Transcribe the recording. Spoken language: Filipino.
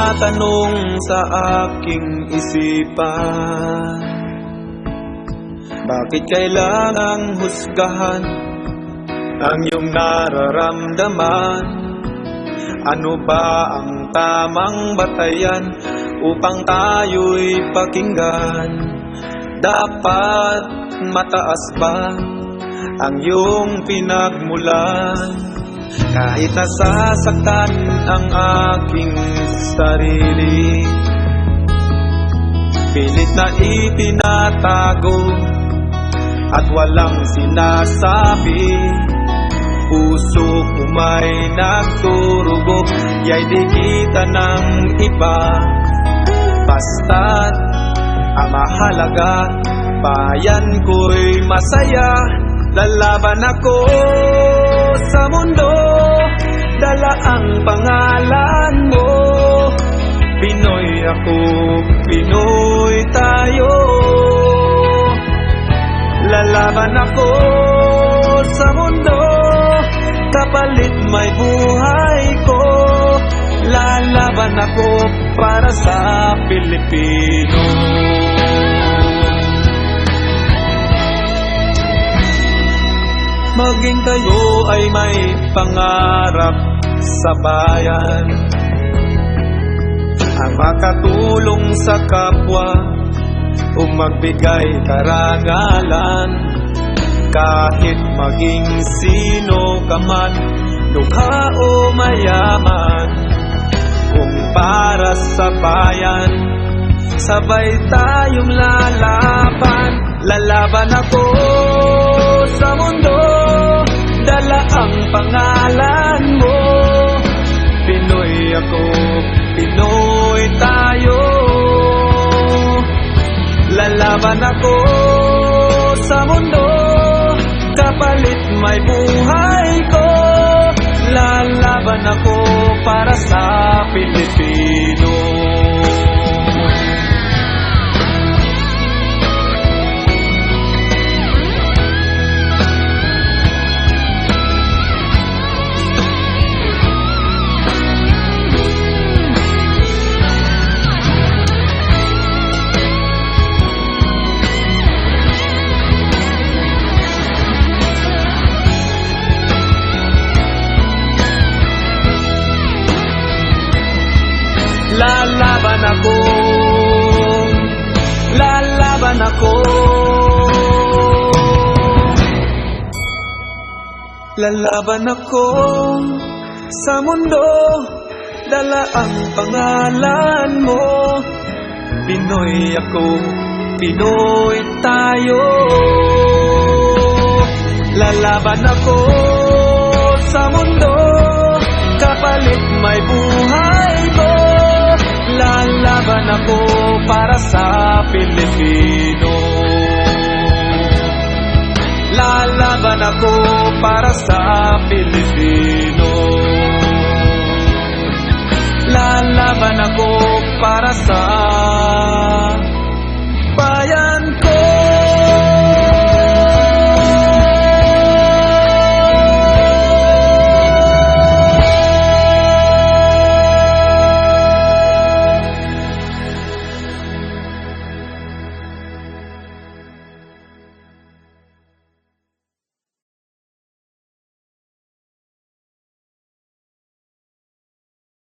nagtatanong sa aking isipan, bakit kailangang husgahan ang iyong nararamdaman? Ano ba ang tamang batayan upang tayo'y pakinggan? Dapat mataas ba ang iyong pinagmulan? Kahit nasasaktan ang aking sarili, pilit na itinatago at walang sinasabi. Puso ko may nagturugo, ya'y di kita ng iba. Basta't ang mahalaga, bayan ko'y masaya. Lalaban ako sa mundo, dala ang pangalan mo. Pinoy ako, Pinoy tayo. Lalaban ako sa mundo, kapalit may buhay ko. Lalaban ako para sa Pilipino. Maging tayo ay may pangarap sa bayan, ang makatulong sa kapwa o magbigay karangalan. Kahit maging sino ka man, lukha o mayaman, kung para sa bayan, sabay tayong lalaban. Lalaban ako sa mundo, dala ang pangalan mo. Pinoy ako, Pinoy tayo. Lalaban ako sa mundo, kapalit may buhay ko. Lalaban ako para sa Pilipino. Lalaban ako, lalaban ako. Lalaban ako sa mundo, dala ang pangalan mo. Pinoy ako, Pinoy tayo. Lalaban ako sa mundo, kapalit may buhay ko. Lalaban ako para sa Pilipino. Lalaban ako para sa Pilipino.